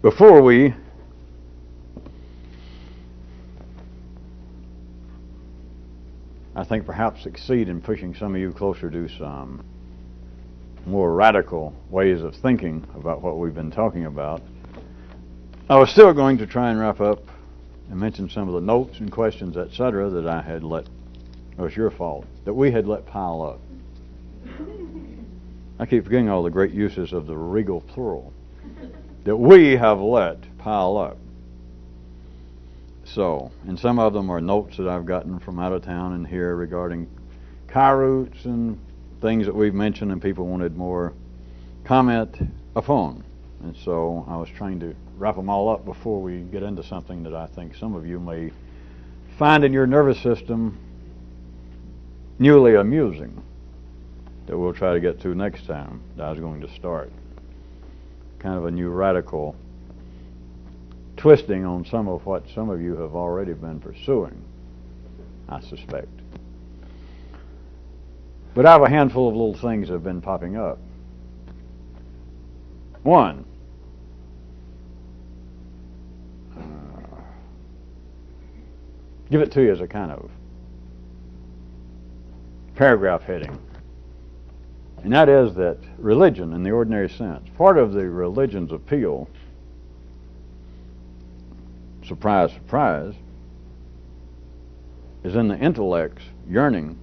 Before we I think perhaps succeed in pushing some of you closer to some more radical ways of thinking about what we've been talking about, I was still going to try and wrap up and mention some of the notes and questions, etc., that I had let, it was your fault, that we had let pile up. I keep forgetting all the great uses of the regal plural, that we have let pile up. So, and some of them are notes that I've gotten from out of town and here regarding chi roots and things that we've mentioned and people wanted more comment upon. And so I was trying to wrap them all up before we get into something that I think some of you may find in your nervous system newly amusing, that we'll try to get to next time that I was going to start. Kind of a new radical twisting on some of what some of you have already been pursuing, I suspect. But I have a handful of little things that have been popping up. One, give it to you as a kind of paragraph heading. And that is that religion, in the ordinary sense, part of the religion's appeal, surprise, surprise, is in the intellect's yearning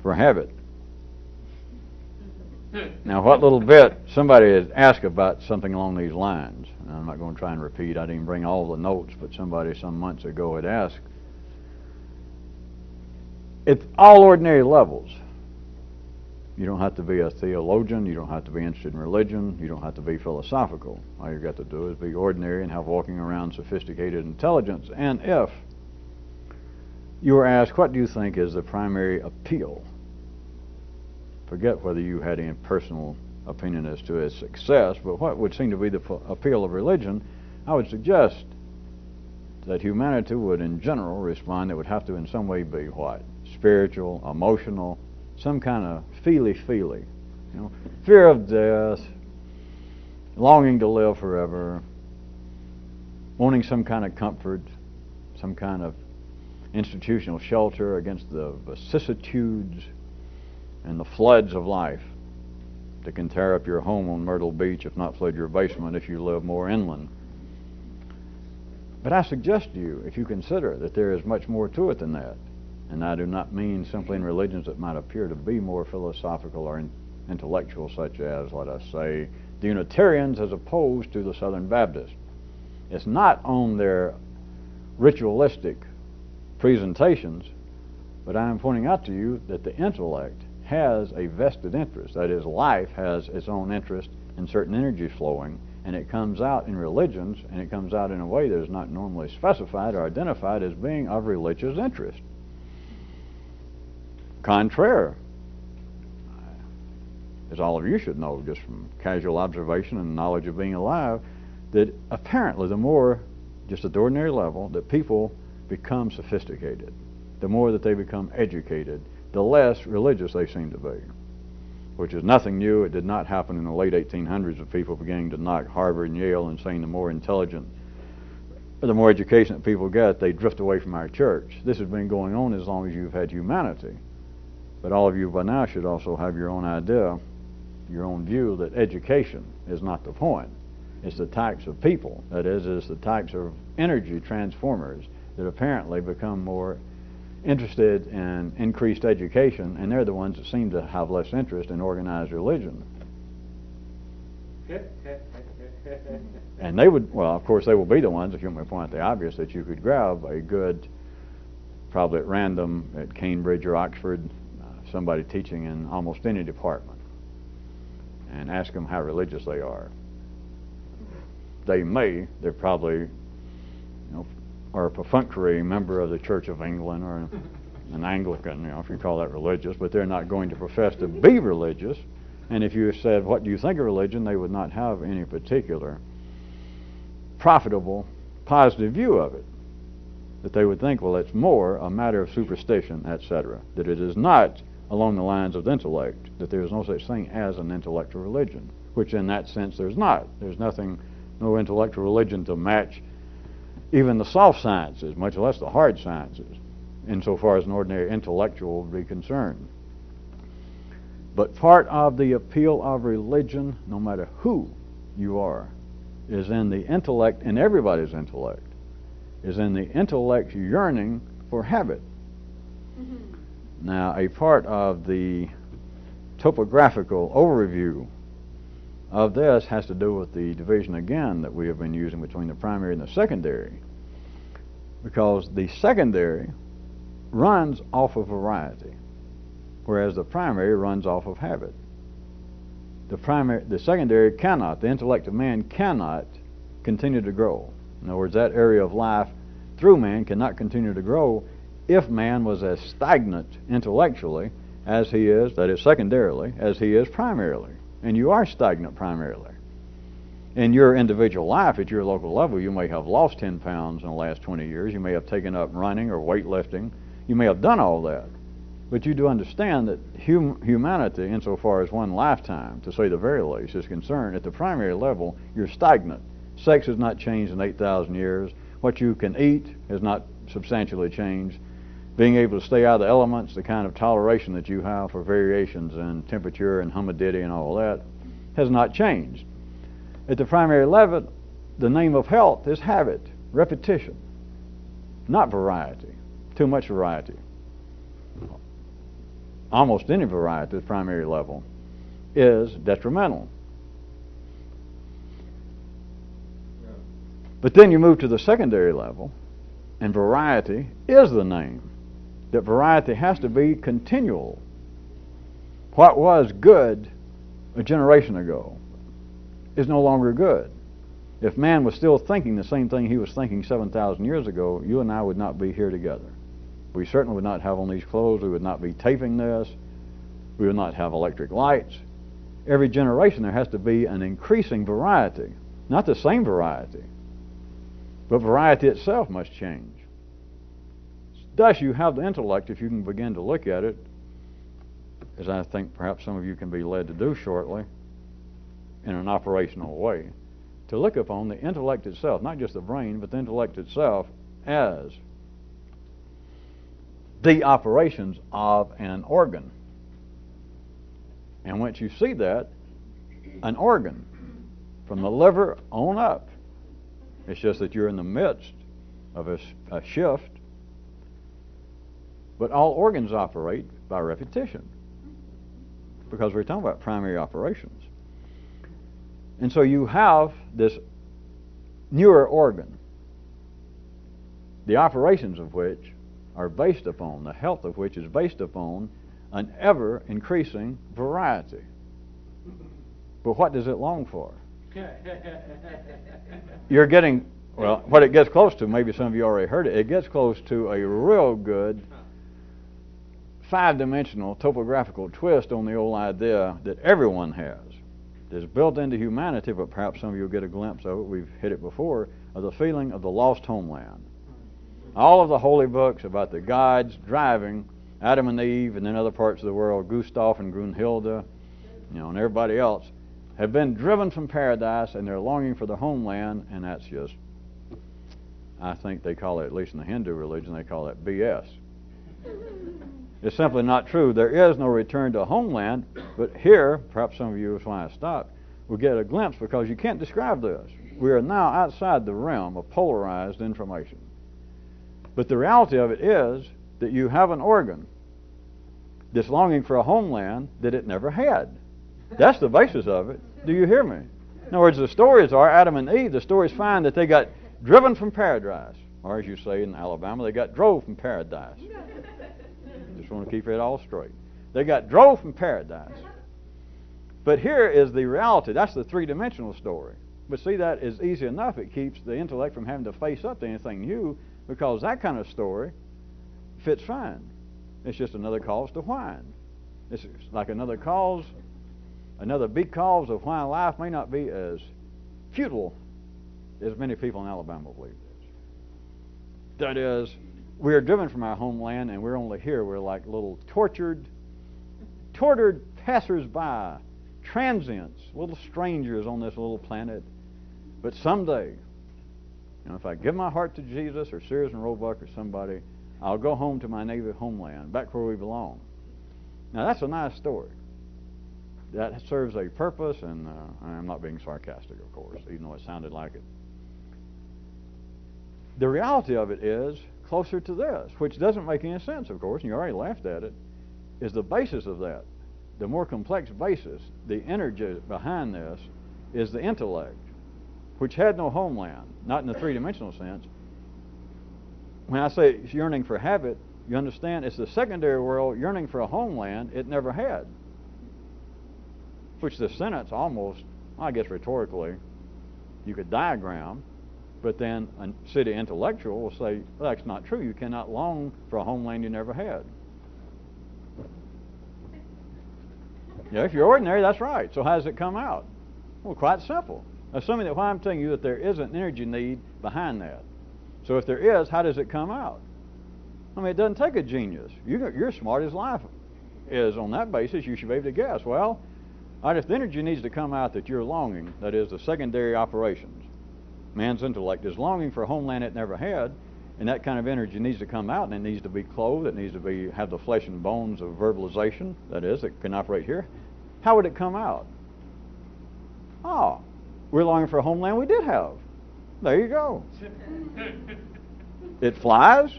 for habit. Now, what little bit, somebody had asked about something along these lines, and I'm not going to try and repeat, I didn't bring all the notes, but somebody some months ago had asked. It's all ordinary levels. You don't have to be a theologian, you don't have to be interested in religion, you don't have to be philosophical. All you've got to do is be ordinary and have walking around sophisticated intelligence. And if you were asked, what do you think is the primary appeal? Forget whether you had any personal opinion as to its success, but what would seem to be the appeal of religion, I would suggest that humanity would in general respond that would have to in some way be what? Spiritual, emotional, some kind of feely, you know, fear of death, longing to live forever, wanting some kind of comfort, some kind of institutional shelter against the vicissitudes and the floods of life that can tear up your home on Myrtle Beach, if not flood your basement if you live more inland. But I suggest to you, if you consider that there is much more to it than that, and I do not mean simply in religions that might appear to be more philosophical or intellectual, such as, let us say, the Unitarians as opposed to the Southern Baptists. It's not on their ritualistic presentations, but I am pointing out to you that the intellect has a vested interest. That is, life has its own interest in certain energy flowing, and it comes out in religions, and it comes out in a way that is not normally specified or identified as being of religious interest. Contraire, as all of you should know just from casual observation and knowledge of being alive, that apparently the more, just at the ordinary level, that people become sophisticated, the more that they become educated, the less religious they seem to be, which is nothing new. It did not happen in the late 1800s of people beginning to knock Harvard and Yale and saying the more intelligent, the more education that people get, they drift away from our church. This has been going on as long as you've had humanity. But all of you by now should also have your own idea, your own view that education is not the point. It's the types of people, that is, it's the types of energy transformers that apparently become more interested in increased education, and they're the ones that seem to have less interest in organized religion. And they would, well, of course, they will be the ones, if you want me to point out the obvious, that you could grab a good, probably at random, at Cambridge or Oxford, somebody teaching in almost any department, and ask them how religious they are. They're probably, you know, or a perfunctory member of the Church of England or an Anglican, you know, if you call that religious, but they're not going to profess to be religious. And if you said, what do you think of religion, they would not have any particular profitable, positive view of it. That they would think, well, it's more a matter of superstition, etc. That it is not along the lines of the intellect, that there is no such thing as an intellectual religion, which in that sense there's not. There's nothing no intellectual religion to match even the soft sciences, much less the hard sciences, insofar as an ordinary intellectual would be concerned. But part of the appeal of religion, no matter who you are, is in the intellect, in everybody's intellect, is in the intellect's yearning for habit. Now, a part of the topographical overview of this has to do with the division again that we have been using between the primary and the secondary, because the secondary runs off of variety, whereas the primary runs off of habit. The secondary cannot, the intellect of man cannot continue to grow. In other words, that area of life through man cannot continue to grow if man was as stagnant intellectually as he is, that is secondarily, as he is primarily. And you are stagnant primarily. In your individual life, at your local level, you may have lost 10 pounds in the last 20 years. You may have taken up running or weightlifting. You may have done all that. But you do understand that humanity, insofar as one lifetime, to say the very least, is concerned, at the primary level, you're stagnant. Sex has not changed in 8,000 years. What you can eat has not substantially changed. Being able to stay out of the elements, the kind of toleration that you have for variations in temperature and humidity and all that, has not changed. At the primary level, the name of health is habit, repetition, not variety. Too much variety. Almost any variety at the primary level is detrimental. But then you move to the secondary level, and variety is the name. That variety has to be continual. What was good a generation ago is no longer good. If man was still thinking the same thing he was thinking 7,000 years ago, you and I would not be here together. We certainly would not have on these clothes. We would not be taping this. We would not have electric lights. Every generation there has to be an increasing variety. Not the same variety, but variety itself must change. Thus, you have the intellect, if you can begin to look at it, as I think perhaps some of you can be led to do shortly, in an operational way, to look upon the intellect itself, not just the brain, but the intellect itself, as the operations of an organ. And once you see that, an organ, from the liver on up, it's just that you're in the midst of a shift. But all organs operate by repetition, because we're talking about primary operations. And so you have this newer organ, the operations of which are based upon, the health of which is based upon an ever-increasing variety. But what does it long for? You're getting, well, what it gets close to, maybe some of you already heard it, it gets close to a real good five-dimensional topographical twist on the old idea that everyone has. It's built into humanity, but perhaps some of you will get a glimpse of it. We've hit it before, of the feeling of the lost homeland. All of the holy books about the gods driving Adam and Eve, and then other parts of the world, Gustav and Brunhilde, and everybody else, have been driven from paradise, and they're longing for the homeland, and that's just, I think they call it, at least in the Hindu religion, they call it BS. It's simply not true. There is no return to homeland, but here, perhaps some of you, that's why I stopped, will get a glimpse, because you can't describe this. We are now outside the realm of polarized information. But the reality of it is that you have an organ that's longing for a homeland that it never had. That's the basis of it. Do you hear me? In other words, the stories are Adam and Eve. The stories find that they got driven from paradise, or as you say in Alabama, they got drove from paradise. Just want to keep it all straight. They got drove from paradise. But here is the reality. That's the three-dimensional story. But see, that is easy enough. It keeps the intellect from having to face up to anything new, because that kind of story fits fine. It's just another cause to whine. It's like another big cause of why life may not be as futile as many people in Alabama believe it is. That is, we are driven from our homeland, and we're only here. We're like little tortured passers-by, transients, little strangers on this little planet, But someday, if I give my heart to Jesus or Sears and Roebuck or somebody, I'll go home to my native homeland, back where we belong. Now, that's a nice story. That serves a purpose, and I'm not being sarcastic, of course, even though it sounded like it. The reality of it is closer to this, which doesn't make any sense, of course, and you already laughed at it, is the basis of that. The more complex basis, the energy behind this, is the intellect, which had no homeland, not in the three-dimensional sense. When I say it's yearning for habit, you understand it's the secondary world yearning for a homeland it never had. Which the sentence almost, I guess rhetorically, you could diagram, but then a city intellectual will say, well, that's not true. You cannot long for a homeland you never had. Yeah, if you're ordinary, that's right. So how does it come out? Well, quite simple. Assuming that why I'm telling you that there is an energy need behind that. So if there is, how does it come out? I mean, it doesn't take a genius. You're smart as life is. On that basis, you should be able to guess. Well, all right, if the energy needs to come out that you're longing, that is the secondary operations, man's intellect is longing for a homeland it never had, and that kind of energy needs to come out, and it needs to be clothed, it needs to have the flesh and bones of verbalization, that is, it can operate here. How would it come out? Oh, we're longing for a homeland we did have. There you go. It flies.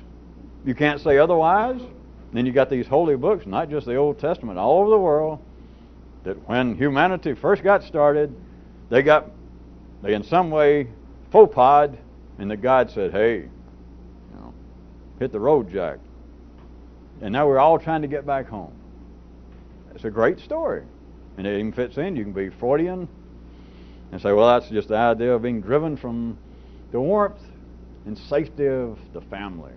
You can't say otherwise. Then you got these holy books, not just the Old Testament, all over the world, that when humanity first got started, they in some way faux pod, and the God said, hey, hit the road, Jack. And now we're all trying to get back home. It's a great story. And it even fits in. You can be Freudian and say, well, that's just the idea of being driven from the warmth and safety of the family.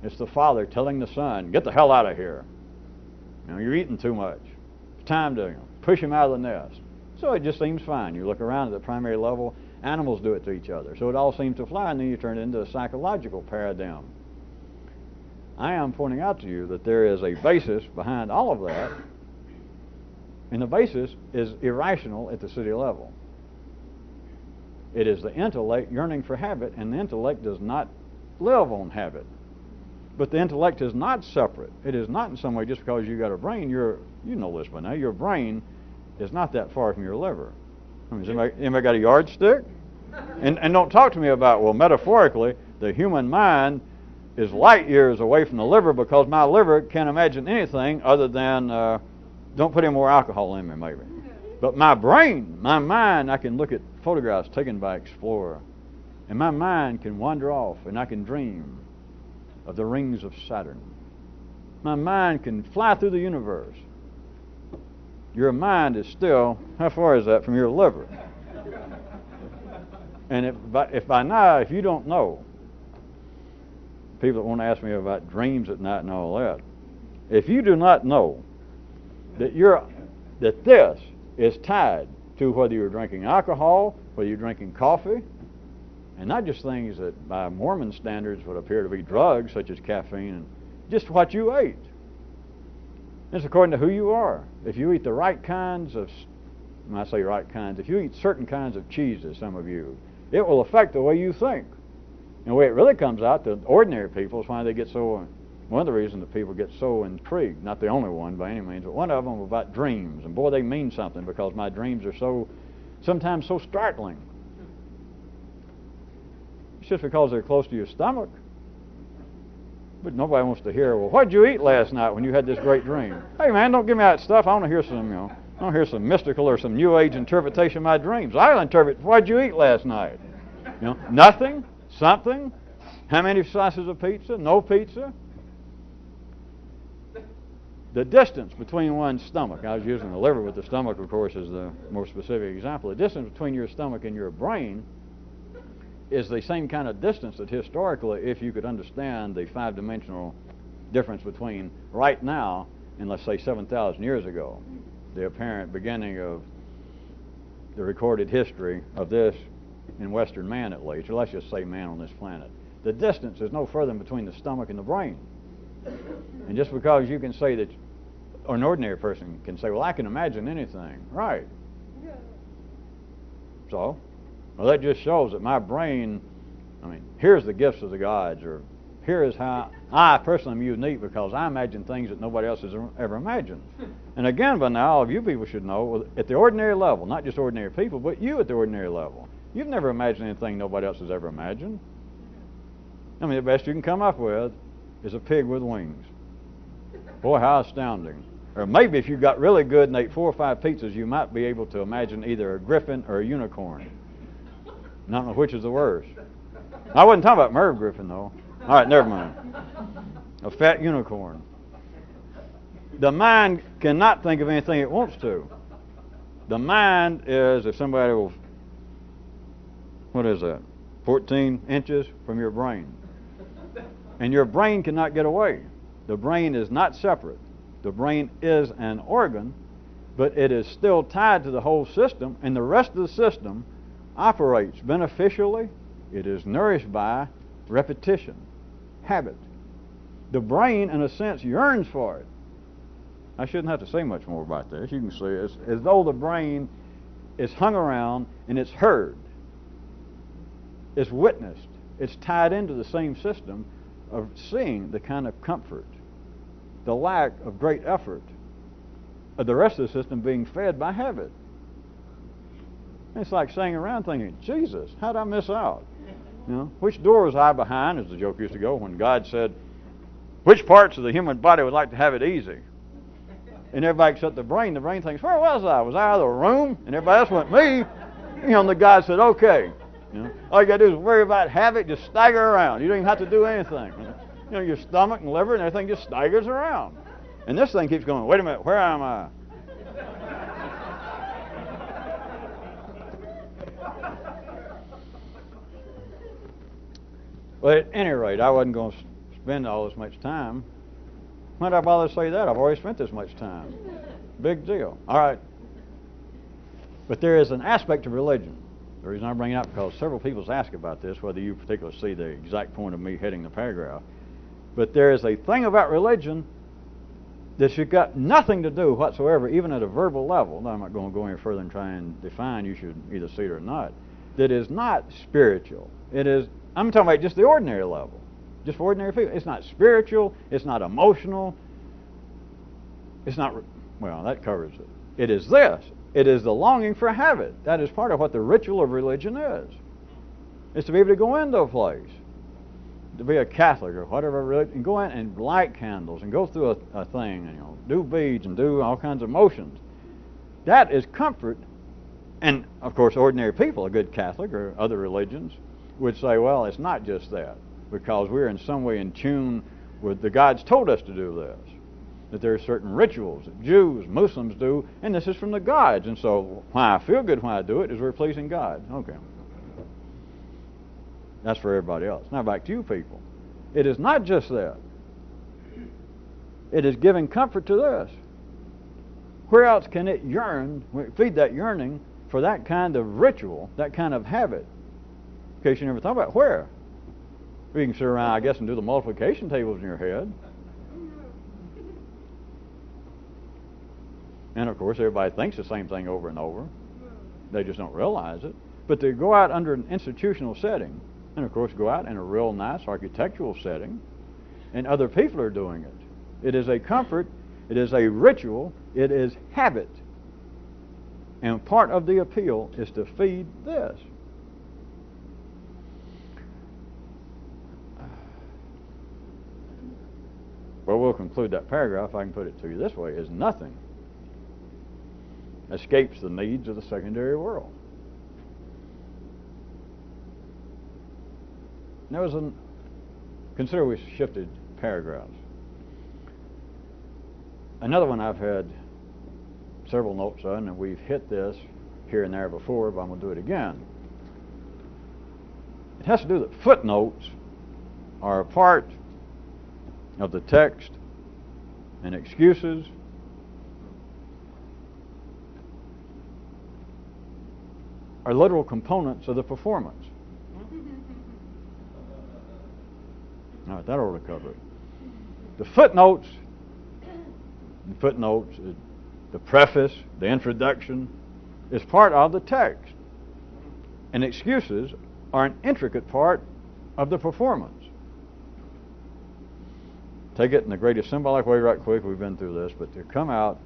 It's the father telling the son, get the hell out of here. You're eating too much. It's time to push him out of the nest. So it just seems fine. You look around at the primary level, animals do it to each other. So it all seems to fly, and then you turn it into a psychological paradigm. I am pointing out to you that there is a basis behind all of that, and the basis is irrational at the city level. It is the intellect yearning for habit, and the intellect does not live on habit. But the intellect is not separate. It is not in some way just because you got a brain, you know this by now, your brain is not that far from your liver. I mean, has anybody got a yardstick? And don't talk to me about, well, metaphorically, the human mind is light years away from the liver because my liver can't imagine anything other than don't put any more alcohol in me, maybe. But my brain, my mind, I can look at photographs taken by Explorer, and my mind can wander off, and I can dream of the rings of Saturn. My mind can fly through the universe. Your mind is still, how far is that from your liver? And if by now, if you don't know, people that want to ask me about dreams at night and all that, if you do not know that this is tied to whether you're drinking alcohol, whether you're drinking coffee, and not just things that by Mormon standards would appear to be drugs, such as caffeine, and just what you ate. It's according to who you are. If you eat the right kinds of, when I say right kinds, if you eat certain kinds of cheeses, some of you, it will affect the way you think. And the way it really comes out to ordinary people is why they get so, one of the reasons that people get so intrigued, not the only one by any means, but one of them about dreams. And boy, they mean something because my dreams are sometimes so startling. It's just because they're close to your stomach. But nobody wants to hear, well, what did you eat last night when you had this great dream? Hey, man, don't give me that stuff. I want to hear some mystical or some New Age interpretation of my dreams. I'll interpret, what did you eat last night? Nothing, something. How many slices of pizza? No pizza. The distance between one's stomach, I was using the liver, but the stomach, of course, is the more specific example. The distance between your stomach and your brain is the same kind of distance that historically, if you could understand the five-dimensional difference between right now and, let's say, 7,000 years ago, the apparent beginning of the recorded history of this in Western man at least, or let's just say man on this planet, the distance is no further between the stomach and the brain. And just because you can say that, or an ordinary person can say, well, I can imagine anything. Right. So, Well, that just shows that my brain, here's the gifts of the gods, or here is how I personally am unique because I imagine things that nobody else has ever imagined. And again, by now, all of you people should know, at the ordinary level, not just ordinary people, but you at the ordinary level, you've never imagined anything nobody else has ever imagined. The best you can come up with is a pig with wings. Boy, how astounding. Or maybe if you got really good and ate 4 or 5 pizzas, you might be able to imagine either a griffin or a unicorn. I don't know which is the worst. I wasn't talking about Merv Griffin, though. All right, never mind. A fat unicorn. The mind cannot think of anything it wants to. The mind is, if somebody will, what is that, 14 inches from your brain. And your brain cannot get away. The brain is not separate. The brain is an organ, but it is still tied to the whole system, and the rest of the system operates beneficially. It is nourished by repetition, habit. The brain, in a sense, yearns for it. I shouldn't have to say much more about this. You can see it's as though the brain is hung around and it's heard. It's witnessed. It's tied into the same system of seeing the kind of comfort, the lack of great effort of the rest of the system being fed by habit. It's like sitting around thinking, Jesus, how'd I miss out? Which door was I behind, as the joke used to go, when God said, which parts of the human body would like to have it easy? And everybody except the brain thinks, where was I? Was I out of the room? And everybody else went, me. And the God said, okay. All you got to do is worry about habit, just stagger around. You don't even have to do anything. Your stomach and liver and everything just staggers around. And this thing keeps going, wait a minute, where am I? Well, at any rate, I wasn't going to spend all this much time. Why did I bother to say that? I've already spent this much time. Big deal. All right. But there is an aspect of religion. The reason I bring it up because several people ask about this, whether you particularly see the exact point of me hitting the paragraph. But there is a thing about religion that you've got nothing to do whatsoever, even at a verbal level. Now, I'm not going to go any further and try and define. You should either see it or not. That is not spiritual. It is. I'm talking about just the ordinary level, just for ordinary people. It's not spiritual. It's not emotional. It's not. Well, that covers it. It is this. It is the longing for habit. That is part of what the ritual of religion is. It's to be able to go into a place, to be a Catholic or whatever religion, and go in and light candles and go through a thing and do beads and do all kinds of motions. That is comfort. And of course, ordinary people, a good Catholic or other religions, would say, well, it's not just that, because we're in some way in tune with the gods told us to do this. That there are certain rituals that Jews, Muslims do, and this is from the gods. And so why I feel good when I do it is we're pleasing God. Okay. That's for everybody else. Now back to you people. It is not just that. It is giving comfort to this. Where else can it yearn, feed that yearning for that kind of ritual, that kind of habit? In case you never thought about where. You can sit around, I guess, and do the multiplication tables in your head. And of course, everybody thinks the same thing over and over. They just don't realize it. But to go out under an institutional setting, and of course go out in a real nice architectural setting, and other people are doing it. It is a comfort, it is a ritual, it is habit. And part of the appeal is to feed this. Well, we'll conclude that paragraph, if I can put it to you this way, is nothing escapes the needs of the secondary world. There was consider we shifted paragraphs. Another one I've had several notes on, and we've hit this here and there before, but I'm going to do it again. It has to do that footnotes are a part of the text, and excuses are literal components of the performance. All right, that ought to cover it. The footnotes, the preface, the introduction, is part of the text. And excuses are an intricate part of the performance. Take it in the greatest symbolic way right quick. We've been through this, but they come out,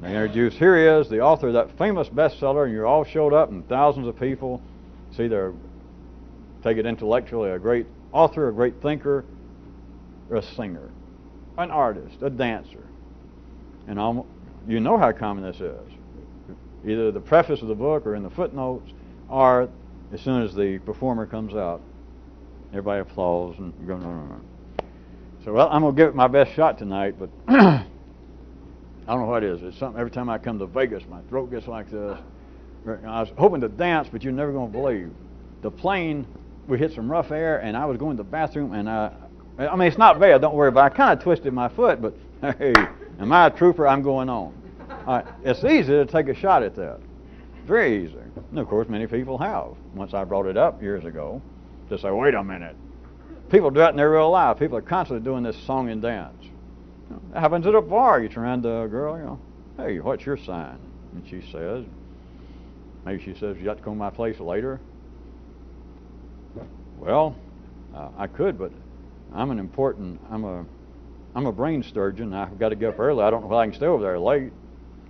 they introduce, here he is, the author of that famous bestseller, and you're all showed up and thousands of people see they're, take it intellectually, a great author, a great thinker, or a singer, an artist, a dancer. And you know how common this is. Either the preface of the book or in the footnotes, or as soon as the performer comes out, everybody applauds and you go, no. So, well, I'm going to give it my best shot tonight, but I don't know what it is. It's something, every time I come to Vegas, my throat gets like this. I was hoping to dance, but you're never going to believe. The plane, we hit some rough air, and I was going to the bathroom, and I mean, it's not bad, don't worry about it. I kind of twisted my foot, but hey, am I a trooper? I'm going on. All right, it's easy to take a shot at that. Very easy. And, of course, many people have. Once I brought it up years ago, to say, wait a minute. People do that in their real life. People are constantly doing this song and dance. It happens at a bar. You turn around to a girl, hey, what's your sign? And she says, maybe she says, you got to come to my place later. Well, I could, but I'm a brain sturgeon. I've got to get up early. I don't know if I can stay over there late.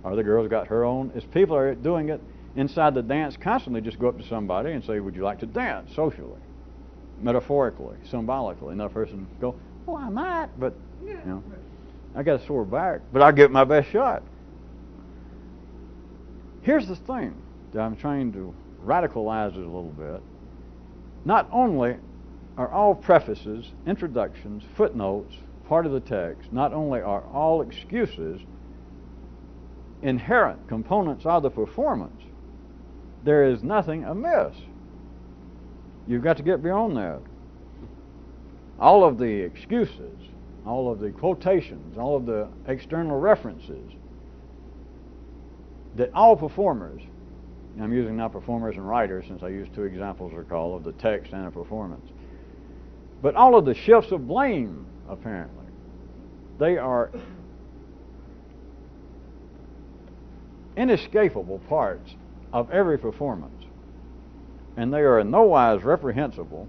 Or the girl's got her own. As people are doing it inside the dance, constantly just go up to somebody and say, would you like to dance socially, metaphorically, symbolically? Another person go, oh, I might, but I got a sore back, but I'll give it my best shot. Here's the thing that I'm trying to radicalize it a little bit. Not only are all prefaces, introductions, footnotes part of the text, not only are all excuses inherent components of the performance, there is nothing amiss. You've got to get beyond that. All of the excuses, all of the quotations, all of the external references that all performers, and I'm using now performers and writers since I used two examples recall of the text and a performance, but all of the shifts of blame, apparently, they are inescapable parts of every performance, and they are in no wise reprehensible.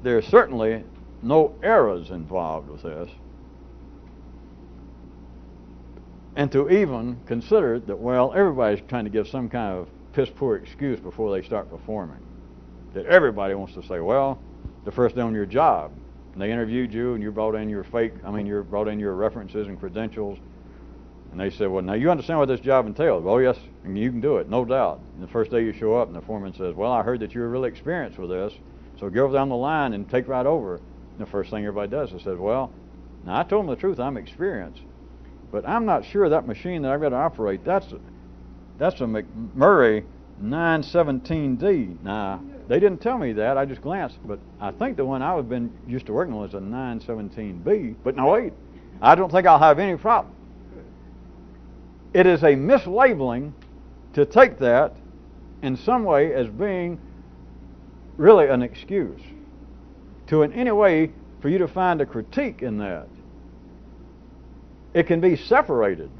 There's certainly no errors involved with this, and to even consider that, well, everybody's trying to give some kind of piss-poor excuse before they start performing, that everybody wants to say, well, the first day on your job, they interviewed you and you brought in your references and credentials. And they said, well, now you understand what this job entails. Well, yes, and you can do it, no doubt. And the first day you show up and the foreman says, well, I heard that you're really experienced with this, so go down the line and take right over. And the first thing everybody does is says, well, now I told them the truth, I'm experienced, but I'm not sure that machine that I've got to operate, that's a McMurray 917D. Now, they didn't tell me that, I just glanced, but I think the one I've been used to working with is a 917B. But no, wait, I don't think I'll have any problem. It is a mislabeling to take that in some way as being really an excuse, to in any way for you to find a critique in that. It can be separated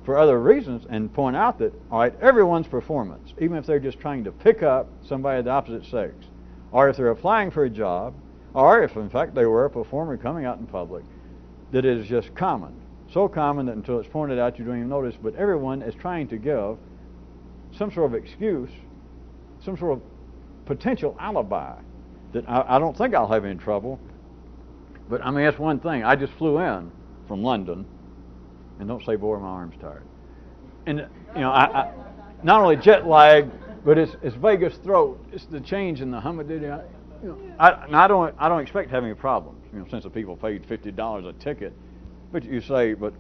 for other reasons and point out that, all right, everyone's performance, even if they're just trying to pick up somebody of the opposite sex, or if they're applying for a job, or if in fact they were a performer coming out in public, that it is just common. So common that until it's pointed out you don't even notice, but everyone is trying to give some sort of excuse, some sort of potential alibi that I don't think I'll have any trouble. But I mean, that's one thing. I just flew in from London, and don't say, boy, my arm's tired. And I not only jet lag, but it's Vegas throat. It's the change in the humidity. I don't expect to have any problems. Since the people paid $50 a ticket. But you say, but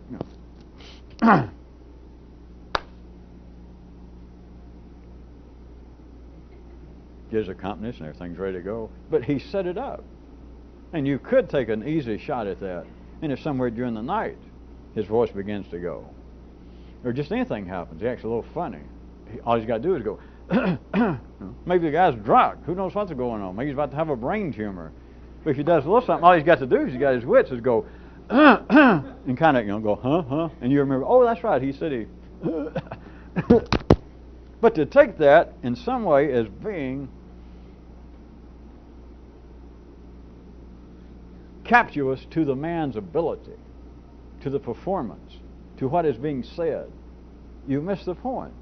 gives accompanist and everything's ready to go. But he set it up, and you could take an easy shot at that. And if somewhere during the night his voice begins to go, or just anything happens, he acts a little funny, all he's got to do is go. Maybe the guy's drunk. Who knows what's going on? Maybe he's about to have a brain tumor. But if he does a little something, all he's got to do is he's got his wits is go. And kind of, go, huh, and you remember, oh, that's right, he said he. But to take that in some way as being captious to the man's ability, to the performance, to what is being said, you miss the point.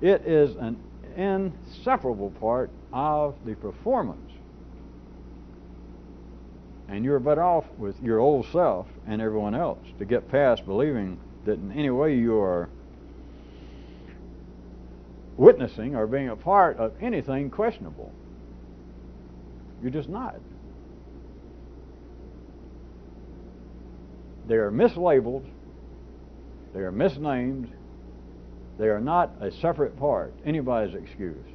It is an inseparable part of the performance. And you're better off with your old self and everyone else to get past believing that in any way you are witnessing or being a part of anything questionable. You're just not. They are mislabeled. They are misnamed. They are not a separate part. Anybody's excuse.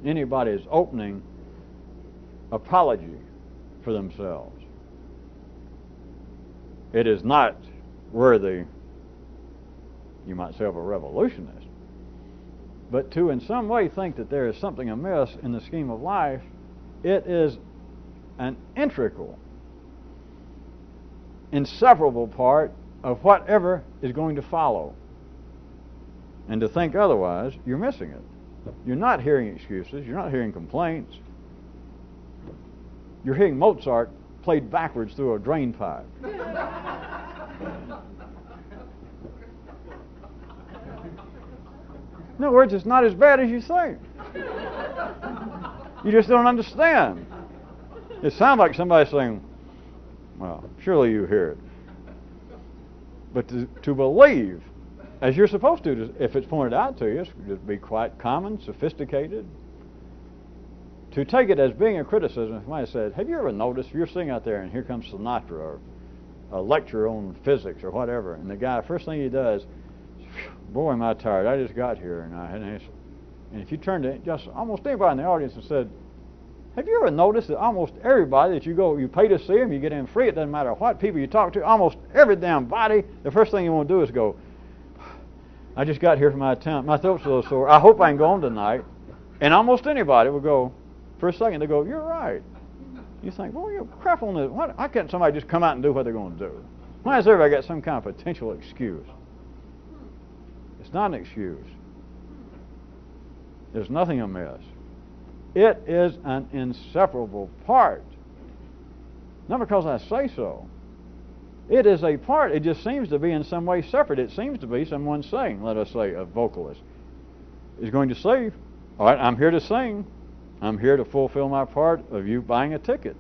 Anybody's opening apology for themselves. It is not worthy, you might say, of a revolutionist. But to in some way think that there is something amiss in the scheme of life, it is an integral, inseparable part of whatever is going to follow. And to think otherwise, you're missing it. You're not hearing excuses. You're not hearing complaints. You're hearing Mozart played backwards through a drain pipe. In other words, it's not as bad as you think. You just don't understand. It sounds like somebody saying, well, surely you hear it. But to believe, as you're supposed to, if it's pointed out to you, it's just be quite common, sophisticated. To take it as being a criticism, if somebody said, have you ever noticed, if you're sitting out there and here comes Sinatra or a lecture on physics or whatever, and the guy, first thing he does, boy, am I tired, I just got here, and if you turned to just almost anybody in the audience and said, have you ever noticed that almost everybody that you pay to see them, you get in free, it doesn't matter what people you talk to, almost every damn body, the first thing you want to do is go, I just got here from out of town, my throat's a little sore, I hope I can go home tonight. And almost anybody will go, for a second, they go, you're right. You think, well, you crap on this. Why can't somebody just come out and do what they're going to do? Why has everybody got some kind of potential excuse? It's not an excuse. There's nothing amiss. It is an inseparable part. Not because I say so. It is a part. It just seems to be in some way separate. It seems to be someone saying, let us say, a vocalist is going to say, all right, I'm here to sing. I'm here to fulfill my part of you buying a ticket.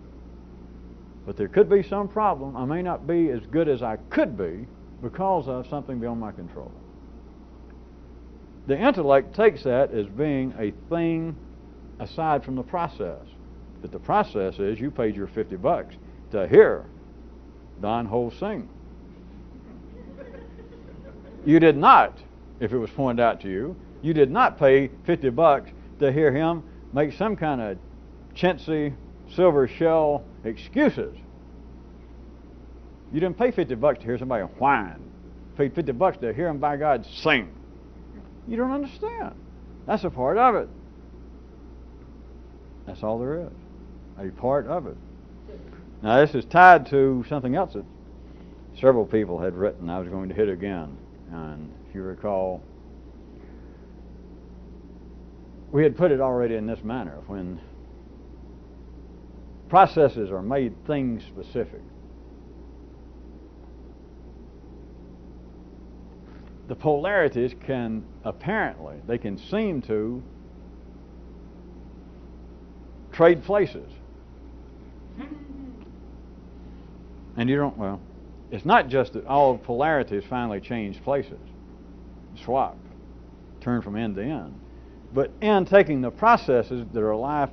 But there could be some problem. I may not be as good as I could be because of something beyond my control. The intellect takes that as being a thing aside from the process. That the process is you paid your $50 to hear Don Ho sing. You did not, if it was pointed out to you, you did not pay $50 to hear him make some kind of chintzy, silver shell excuses. You didn't pay $50 to hear somebody whine. You paid $50 to hear him, by God, sing. You don't understand. That's a part of it. That's all there is. A part of it. Now this is tied to something else that several people had written. I was going to hit again. And if you recall, we had put it already in this manner. When processes are made thing specific, the polarities can apparently, they can seem to trade places. And you don't, well, it's not just that all polarities finally change places, swap, turn from end to end. But in taking the processes that are life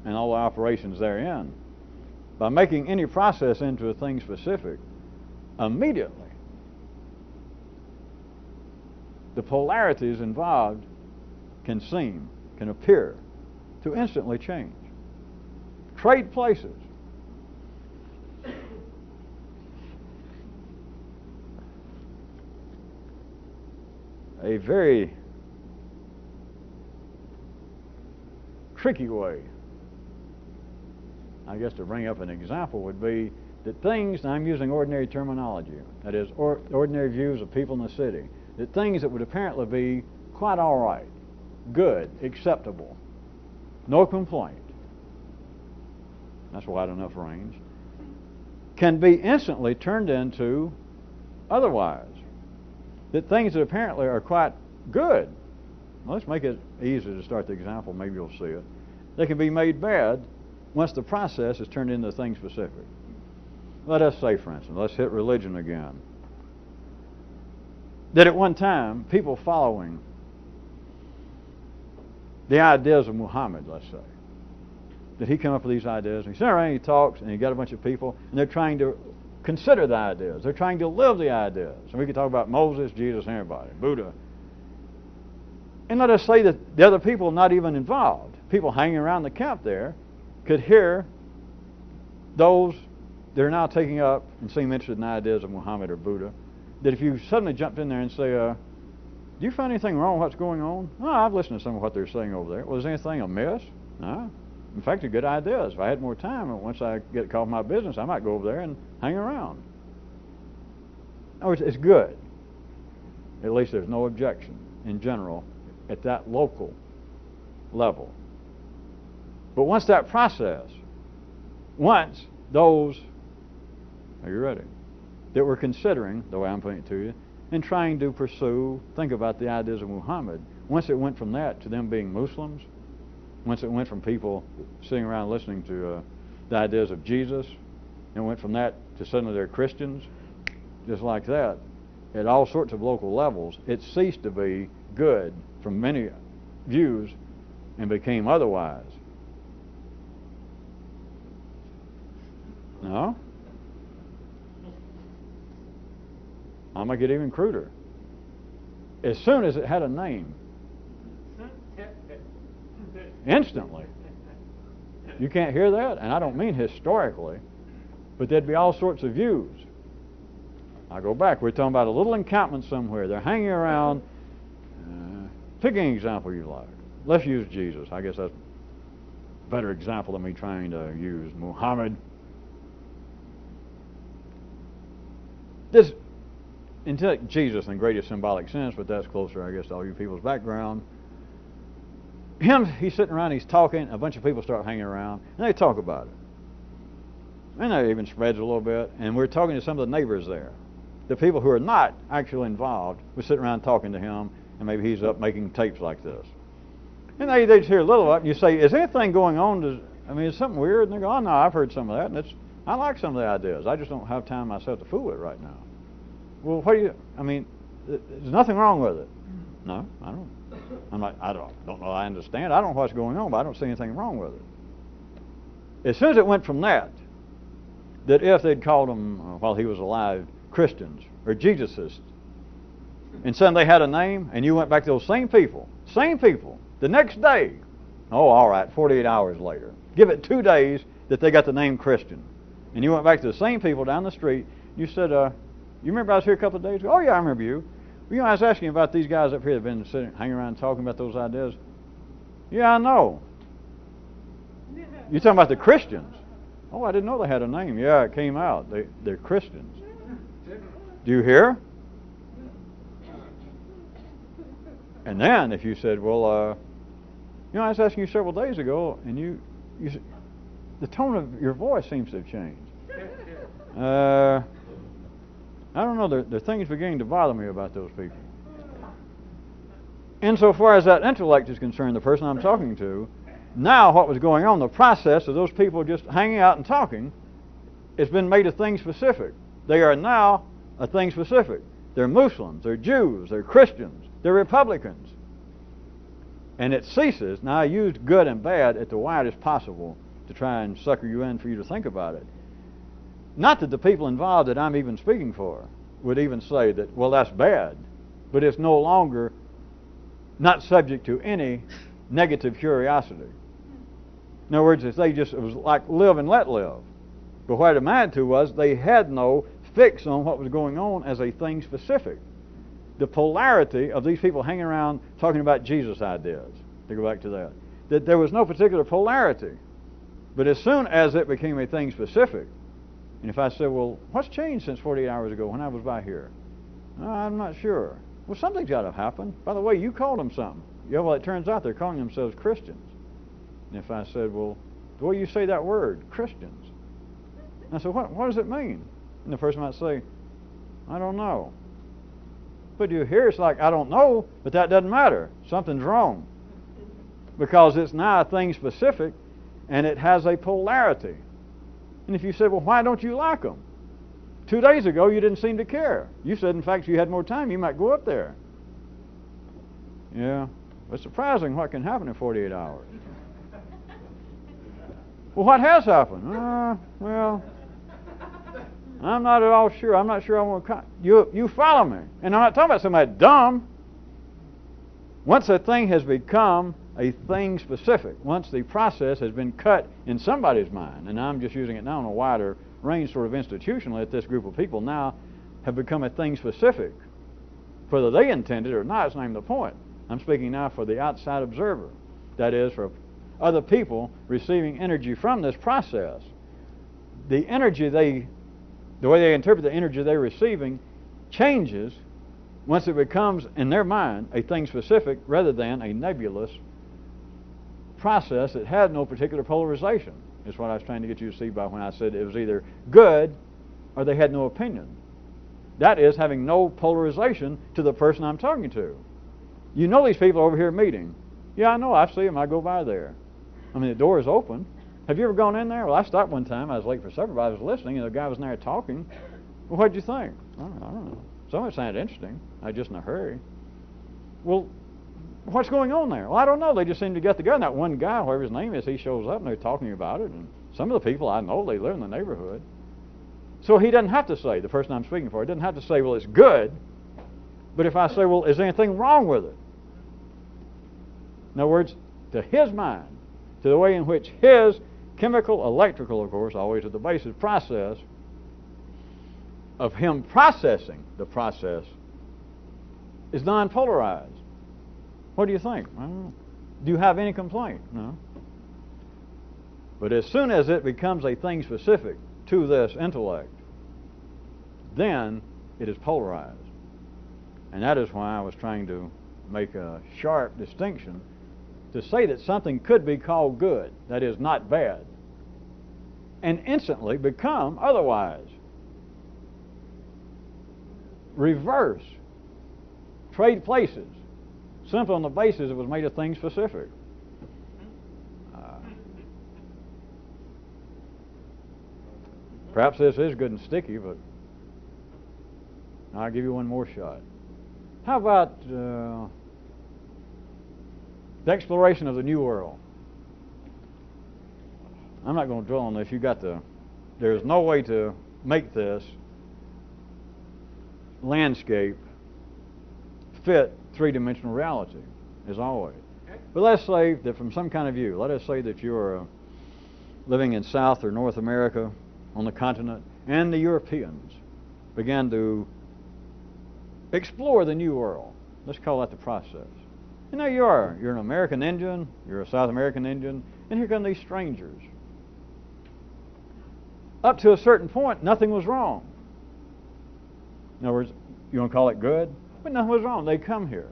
and all the operations therein, by making any process into a thing specific, immediately the polarities involved can appear to instantly change. Trade places. A very tricky way, I guess, to bring up an example would be that things, and I'm using ordinary terminology, that is ordinary views of people in the city, that things that would apparently be quite all right, good, acceptable, no complaint, that's wide enough range, can be instantly turned into otherwise. That things that apparently are quite good, well, let's make it easy to start the example, maybe you'll see it. They can be made bad once the process is turned into things specific. Let us say, for instance, let's hit religion again. That at one time, people following the ideas of Muhammad, let's say, that he came up with these ideas, and he sat around and he talks, and he got a bunch of people, and they're trying to consider the ideas. They're trying to live the ideas. And we could talk about Moses, Jesus, and everybody, Buddha. And let us say that the other people not even involved, people hanging around the camp there, could hear those that are now taking up and seem interested in the ideas of Muhammad or Buddha, that if you suddenly jumped in there and say, do you find anything wrong with what's going on? No, I've listened to some of what they're saying over there. Was anything amiss? No. In fact, they're good ideas. If I had more time, and once I get caught in my business, I might go over there and hang around. No, it's good. At least there's no objection in general at that local level. But once that process, once those, are you ready, that we're considering, the way I'm putting it to you, and trying to pursue, think about the ideas of Muhammad, once it went from that to them being Muslims, once it went from people sitting around listening to the ideas of Jesus, and went from that to suddenly they're Christians, just like that, at all sorts of local levels, it ceased to be good from many views and became otherwise. No? I'm going to get even cruder. As soon as it had a name, instantly. You can't hear that, and I don't mean historically, but there'd be all sorts of views. I go back, we're talking about a little encampment somewhere. They're hanging around. Pick any example you like. Let's use Jesus. I guess that's a better example than me trying to use Muhammad. This, until Jesus in the greatest symbolic sense, but that's closer, I guess, to all you people's background. He's sitting around, he's talking, a bunch of people start hanging around, and they talk about it. And it even spreads a little bit, and we're talking to some of the neighbors there. The people who are not actually involved, we're sitting around talking to him, and maybe he's up making tapes like this. And they just hear a little of it, and you say, is anything going on? Is something weird? And they go, oh no, I've heard some of that, and I like some of the ideas. I just don't have time myself to fool with it right now. Well, there's nothing wrong with it. No, I don't. I don't know I understand. I don't know what's going on, but I don't see anything wrong with it. As soon as it went from that if they'd called them, while he was alive, Christians or Jesusists, and suddenly they had a name, and you went back to those same people, the next day, oh, all right, 48 hours later, give it 2 days that they got the name Christian, and you went back to the same people down the street, you said, you remember I was here a couple of days ago? Oh, yeah, I remember you. Well, I was asking about these guys up here that have been sitting, hanging around talking about those ideas. Yeah, I know. You're talking about the Christians. Oh, I didn't know they had a name. Yeah, it came out. They're Christians. Do you hear? And then if you said, well, I was asking you several days ago, and you the tone of your voice seems to have changed. I don't know, there are things beginning to bother me about those people. Insofar as that intellect is concerned, the person I'm talking to, now what was going on, the process of those people just hanging out and talking, it's been made a thing specific. They are now a thing specific. They're Muslims, they're Jews, they're Christians, they're Republicans. And it ceases, now I used good and bad at the widest possible to try and sucker you in for you to think about it. Not that the people involved that I'm even speaking for would even say that, well, that's bad, but it's no longer not subject to any negative curiosity. In other words, if they just, it was like live and let live. But what it amounted to was they had no fix on what was going on as a thing specific. The polarity of these people hanging around talking about Jesus ideas, to go back to that there was no particular polarity. But as soon as it became a thing specific, and if I said, well, what's changed since 48 hours ago when I was by here? I'm not sure. Well, something's got to happen. By the way, you called them something. Yeah, well, it turns out they're calling themselves Christians. And if I said, well, the way you say that word, Christians. And I said, what does it mean? And the person might say, I don't know. But you hear it's like, I don't know, but that doesn't matter. Something's wrong. Because it's now a thing specific, and it has a polarity. And if you said, well, why don't you like them? 2 days ago, you didn't seem to care. You said, in fact, if you had more time, you might go up there. Yeah, it's surprising what can happen in 48 hours. Well, what has happened? Well, I'm not at all sure. I'm not sure I want to... You follow me. And I'm not talking about somebody dumb. Once a thing has become a thing specific, once the process has been cut in somebody's mind, and I'm just using it now on a wider range sort of institutionally, that this group of people now have become a thing specific. Whether they intended it or not, it's not even the point. I'm speaking now for the outside observer. That is, for other people receiving energy from this process. The energy the way they interpret the energy they're receiving changes once it becomes, in their mind, a thing specific rather than a nebulous process that had no particular polarization. Is what I was trying to get you to see by when I said it was either good or they had no opinion. That is, having no polarization to the person I'm talking to. You know these people over here meeting. Yeah, I know. I see them. I go by there. I mean, the door is open. Have you ever gone in there? Well, I stopped one time. I was late for supper, but I was listening, and the guy was in there talking. Well, what did you think? I don't know. Some of it sounded interesting. I was just in a hurry. Well, what's going on there? Well, I don't know. They just seem to get together. And that one guy, whoever his name is, he shows up, and they're talking about it. And some of the people I know, they live in the neighborhood. So he doesn't have to say, the person I'm speaking for, he doesn't have to say, well, it's good. But if I say, well, is there anything wrong with it? In other words, to his mind, to the way in which his chemical, electrical, of course, always at the basis process of him processing the process is non-polarized. What do you think? Well, do you have any complaint? No. But as soon as it becomes a thing specific to this intellect, then it is polarized. And that is why I was trying to make a sharp distinction to say that something could be called good, that is, not bad, and instantly become otherwise. Reverse. Trade places. Simply on the basis it was made a thing specific. Perhaps this is good and sticky, but I'll give you one more shot. How about the exploration of the New World? I'm not going to dwell on this. There's no way to make this landscape fit three-dimensional reality, as always. But let's say that from some kind of view, let us say that you're living in South or North America on the continent, and the Europeans began to explore the New World. Let's call that the process. And there you are. You're an American Indian, you're a South American Indian, and here come these strangers. Up to a certain point, nothing was wrong. In other words, you want to call it good? But nothing was wrong. They come here.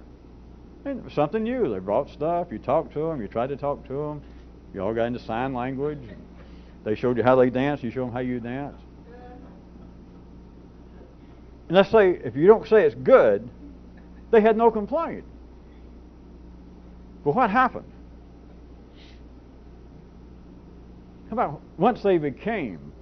And it was something new. They brought stuff. You talked to them. You tried to talk to them. You all got into sign language. They showed you how they dance. You show them how you dance. And let's say, if you don't say it's good, they had no complaint. But what happened? How about once they became,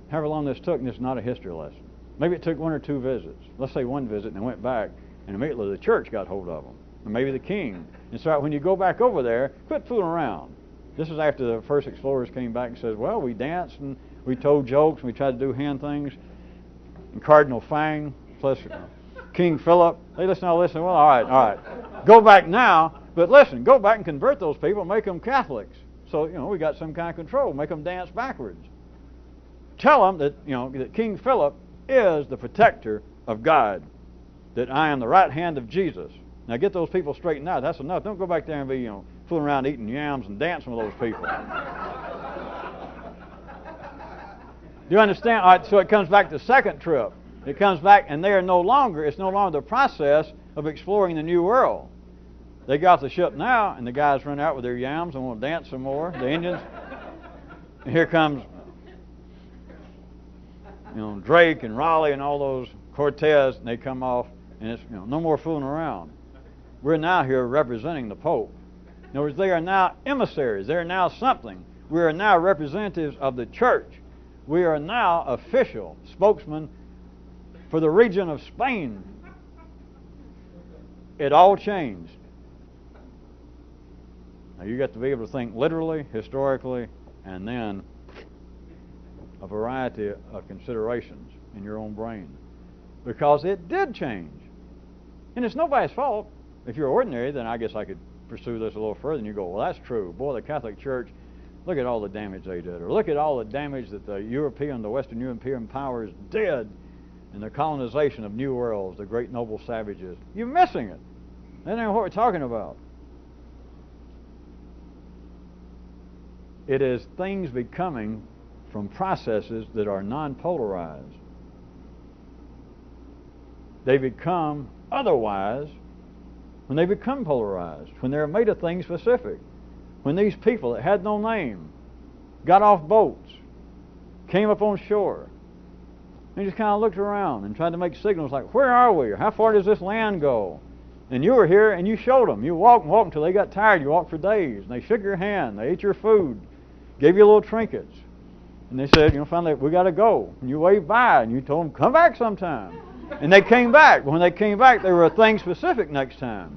however long this took, and this is not a history lesson. Maybe it took 1 or 2 visits. Let's say 1 visit, and they went back, and immediately the church got hold of them. Or maybe the king. And so when you go back over there, quit fooling around. This is after the first explorers came back and said, well, we danced, and we told jokes, and we tried to do hand things. And Cardinal Fang, plus King Philip, they listen to all this, and well, all right. Go back now, but listen, go back and convert those people, make them Catholics. So, we got some kind of control, make them dance backwards. Tell them that, that King Philip is the protector of God, that I am the right hand of Jesus. Now get those people straightened out. That's enough. Don't go back there and be, fooling around eating yams and dancing with those people. Do you understand? All right, so it comes back to the second trip. It comes back, and they are no longer, it's no longer the process of exploring the new world. They got the ship now, and the guys run out with their yams and want to dance some more, the Indians. And here comes, Drake and Raleigh and all those Cortez, and they come off, and it's, no more fooling around. We're now here representing the Pope. In other words, they are now emissaries. They are now something. We are now representatives of the church. We are now official spokesmen for the region of Spain. It all changed. Now you got to be able to think literally, historically, and then a variety of considerations in your own brain. Because it did change. And it's nobody's fault. If you're ordinary, then I guess I could pursue this a little further, and you go, well, that's true. Boy, the Catholic Church, look at all the damage they did. Or look at all the damage that the Western European powers did in the colonization of new worlds, the great noble savages. You're missing it. That ain't what we're talking about. It is things becoming from processes that are non-polarized. They become otherwise when they become polarized, when they're made of things specific. When these people that had no name got off boats, came up on shore, and just kind of looked around and tried to make signals like, where are we? How far does this land go? And you were here and you showed them. You walked and walked until they got tired. You walked for days. And they shook your hand. They ate your food. Gave you little trinkets. And they said, finally, we got to go. And you waved by and you told them, come back sometime. And they came back. When they came back, they were a thing specific next time.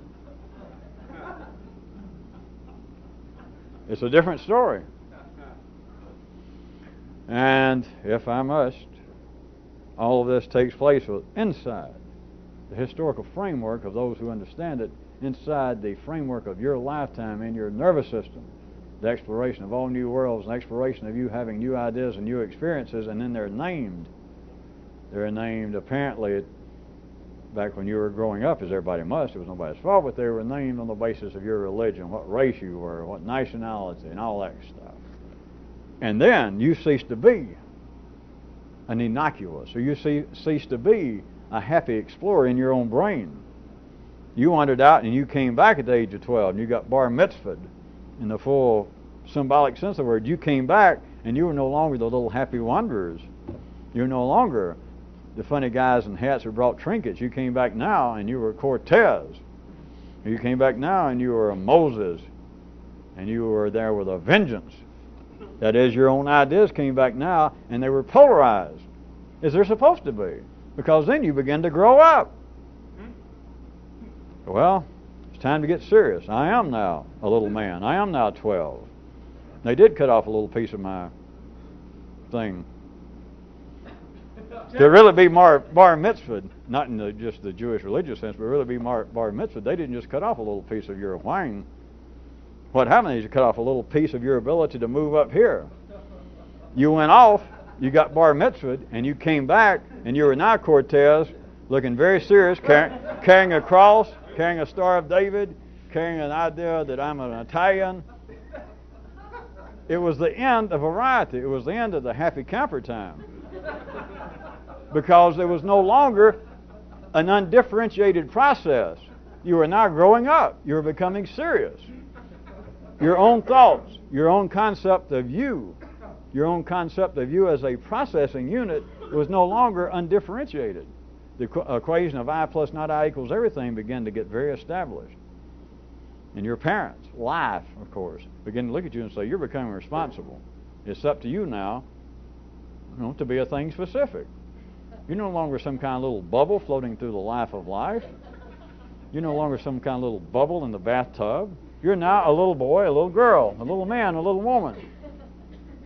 It's a different story. And if I must, all of this takes place inside the historical framework of those who understand it, inside the framework of your lifetime in your nervous system, the exploration of all new worlds, and exploration of you having new ideas and new experiences, and then they're named. They're named, apparently, back when you were growing up, as everybody must, it was nobody's fault, but they were named on the basis of your religion, what race you were, what nationality, and all that stuff. And then you cease to be an innocuous, or you cease to be a happy explorer in your own brain. You wandered out and you came back at the age of 12 and you got bar mitzvahed in the full symbolic sense of the word. You came back and you were no longer the little happy wanderers. You're no longer the funny guys in hats who brought trinkets. You came back now and you were Cortez. You came back now and you were a Moses, and you were there with a vengeance. That is, your own ideas came back now and they were polarized, as they're supposed to be, because then you begin to grow up. Well, it's time to get serious. I am now a little man. I am now 12. They did cut off a little piece of my thing. To really be bar mitzvah, not in just the Jewish religious sense, but really be bar mitzvah, they didn't just cut off a little piece of your wine. What happened is you cut off a little piece of your ability to move up here. You went off, you got bar mitzvahed, and you came back, and you were now Cortez, looking very serious, carrying a cross, carrying a Star of David, carrying an idea that I'm an Italian. It was the end of variety. It was the end of the happy camper time. Because there was no longer an undifferentiated process. You were now growing up. You were becoming serious. Your own thoughts, your own concept of you, your own concept of you as a processing unit was no longer undifferentiated. The equation of I plus not I equals everything began to get very established. And your parents, life, of course, begin to look at you and say, you're becoming responsible. It's up to you now, to be a thing specific. You're no longer some kind of little bubble floating through the life of life. You're no longer some kind of little bubble in the bathtub. You're now a little boy, a little girl, a little man, a little woman.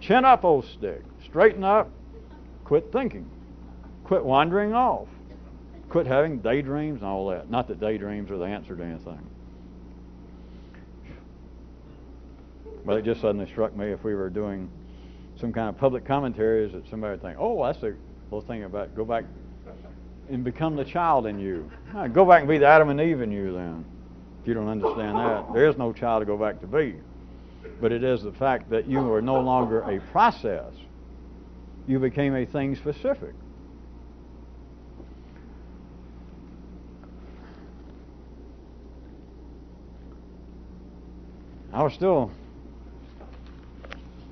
Chin up, old stick. Straighten up. Quit thinking. Quit wandering off. Quit having daydreams and all that. Not that daydreams are the answer to anything. But it just suddenly struck me, if we were doing some kind of public commentaries, that somebody would think, oh, that's the whole thing about go back and become the child in you. Go back and be the Adam and Eve in you then. If you don't understand that, there is no child to go back to be. But it is the fact that you are no longer a process. You became a thing specific. I was still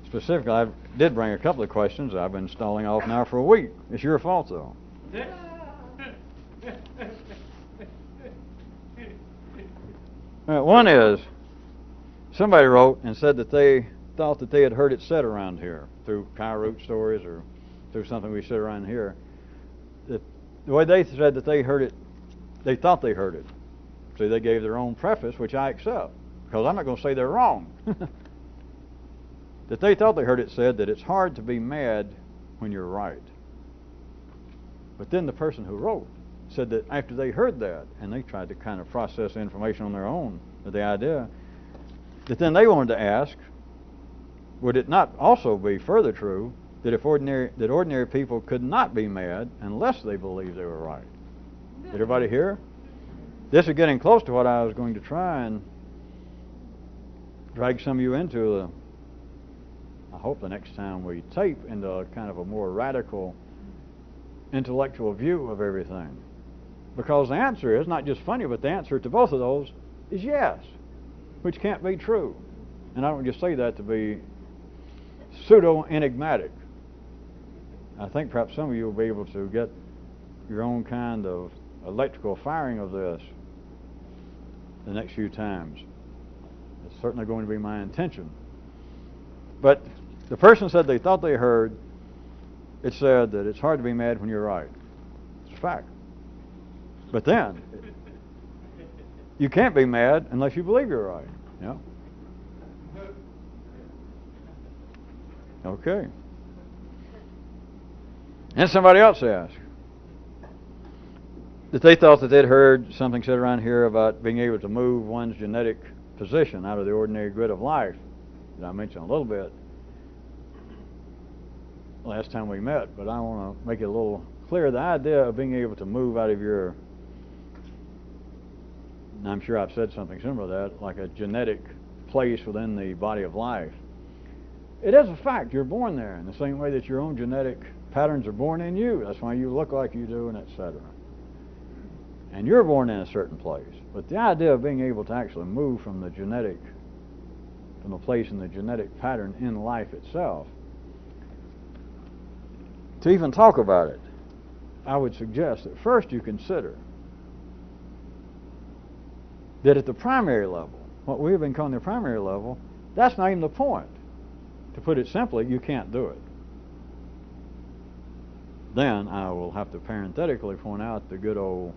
specific. I did bring a couple of questions I've been stalling off now for a week. It's your fault, though. One is, somebody wrote and said that they thought that they had heard it said around here through cow root stories or through something we said around here. That the way they said that they heard it, they thought they heard it. See, they gave their own preface, which I accept, because I'm not going to say they're wrong. That they thought they heard it said that it's hard to be mad when you're right. But then the person who wrote said that after they heard that, and they tried to kind of process the information on their own, the idea, that then they wanted to ask, would it not also be further true that if ordinary people could not be mad unless they believed they were right? Did everybody hear? This is getting close to what I was going to try and drag some of you into, I hope the next time we tape, into a kind of a more radical intellectual view of everything. Because the answer is not just funny, but the answer to both of those is yes, which can't be true. And I don't just say that to be pseudo-enigmatic. I think perhaps some of you will be able to get your own kind of electrical firing of this the next few times. It's certainly going to be my intention. But the person said they thought they heard it said that it's hard to be mad when you're right. It's a fact. But then, you can't be mad unless you believe you're right. Yeah. Okay. And somebody else asked that they thought that they'd heard something said around here about being able to move one's genetic position out of the ordinary grid of life that I mentioned a little bit last time we met, but I want to make it a little clear. The idea of being able to move out of your, and I'm sure I've said something similar to that, like a genetic place within the body of life. It is a fact. You're born there in the same way that your own genetic patterns are born in you. That's why you look like you do, and etc. And you're born in a certain place. But the idea of being able to actually move from the place in the genetic pattern in life itself, to even talk about it, I would suggest that first you consider that at the primary level, what we've been calling the primary level, that's not even the point. To put it simply, you can't do it. Then I will have to parenthetically point out the good old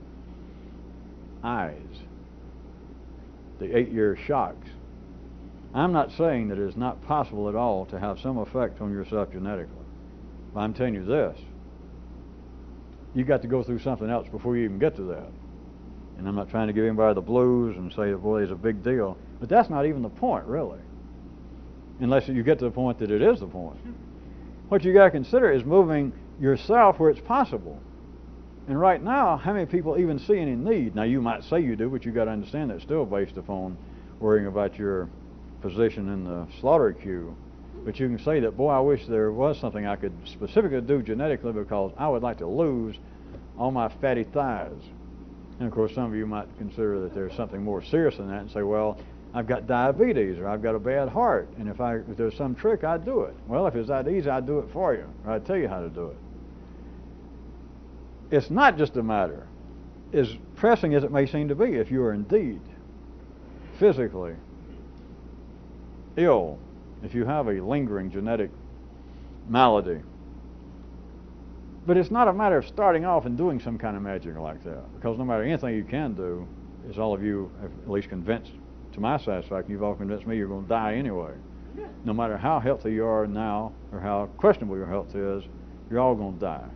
eyes, the 8-year shocks. I'm not saying that it is not possible at all to have some effect on yourself genetically. But I'm telling you this, you got to go through something else before you even get to that. And I'm not trying to give anybody the blues and say, boy, it's a big deal. But that's not even the point, really. Unless you get to the point that it is the point. What you got to consider is moving yourself where it's possible. And right now, how many people even see any need? Now, you might say you do, but you got to understand that's still based upon worrying about your position in the slaughter queue. But you can say that, boy, I wish there was something I could specifically do genetically because I would like to lose all my fatty thighs. And of course, some of you might consider that there's something more serious than that and say, well, I've got diabetes or I've got a bad heart, and if there's some trick, I'd do it. Well, if it's that easy, I'd do it for you, or I'd tell you how to do it. It's not just a matter, as pressing as it may seem to be, if you are indeed physically ill, if you have a lingering genetic malady. But it's not a matter of starting off and doing some kind of magic like that, because no matter anything you can do, as all of you have at least convinced to my satisfaction, you've all convinced me you're going to die anyway. No matter how healthy you are now or how questionable your health is, you're all going to die.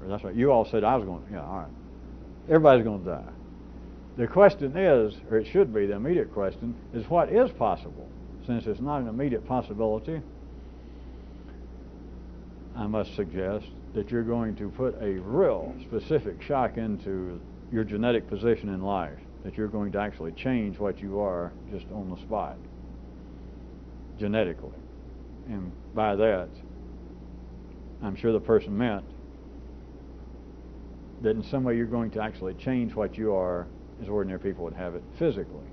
Or that's right. You all said I was going to. Yeah, all right. Everybody's going to die. The question is, or it should be, the immediate question is what is possible. Since it's not an immediate possibility, I must suggest that you're going to put a real specific shock into your genetic position in life, that you're going to actually change what you are just on the spot, genetically. And by that, I'm sure the person meant that in some way you're going to actually change what you are as ordinary people would have it physically.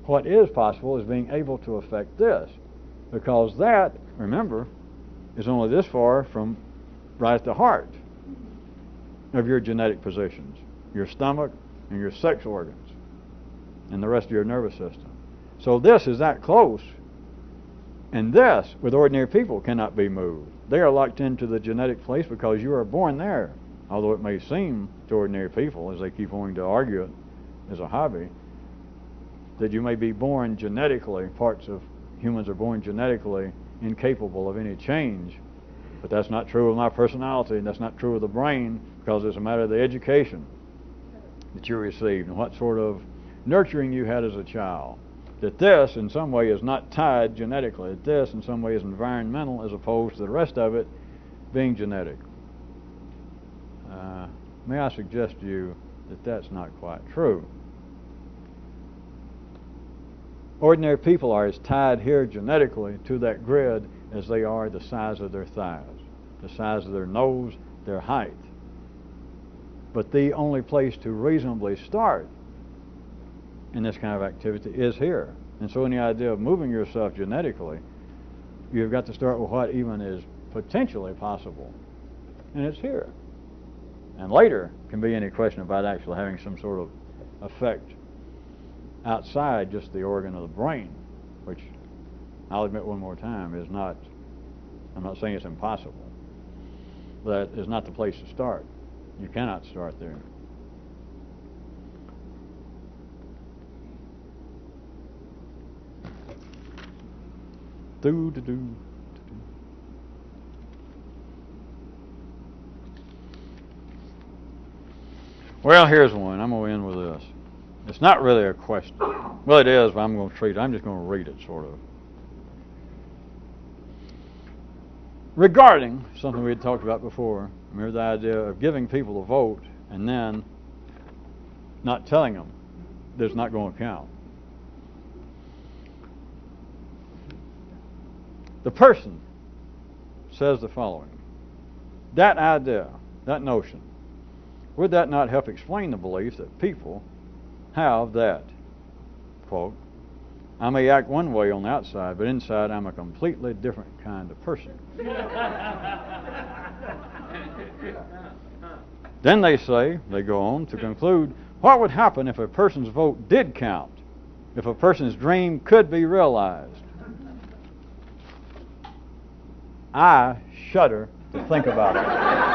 What is possible is being able to affect this, because that, remember, is only this far from right at the heart of your genetic positions, your stomach and your sex organs and the rest of your nervous system. So this is that close, and this, with ordinary people, cannot be moved. They are locked into the genetic place because you are born there, although it may seem to ordinary people, as they keep wanting to argue it as a hobby, that you may be born genetically, parts of humans are born genetically incapable of any change. But that's not true of my personality, and that's not true of the brain, because it's a matter of the education that you received and what sort of nurturing you had as a child. That this, in some way, is not tied genetically. That this, in some way, is environmental as opposed to the rest of it being genetic. May I suggest to you that that's not quite true. Ordinary people are as tied here genetically to that grid as they are the size of their thighs, the size of their nose, their height. But the only place to reasonably start in this kind of activity is here. And so in the idea of moving yourself genetically, you've got to start with what even is potentially possible. And it's here. And later can be any question about actually having some sort of effect outside just the organ of the brain, which I'll admit one more time is not, I'm not saying it's impossible, but is not the place to start. You cannot start there. Well, here's one. I'm going to end with this. It's not really a question. Well, it is, but I'm going to treat it. I'm just going to read it, sort of. Regarding something we had talked about before, remember the idea of giving people a vote and then not telling them that it's not going to count. The person says the following. That idea, that notion, would that not help explain the belief that people have that, quote, I may act one way on the outside, but inside I'm a completely different kind of person. Then they say, they go on to conclude, what would happen if a person's vote did count? If a person's dream could be realized? I shudder to think about it.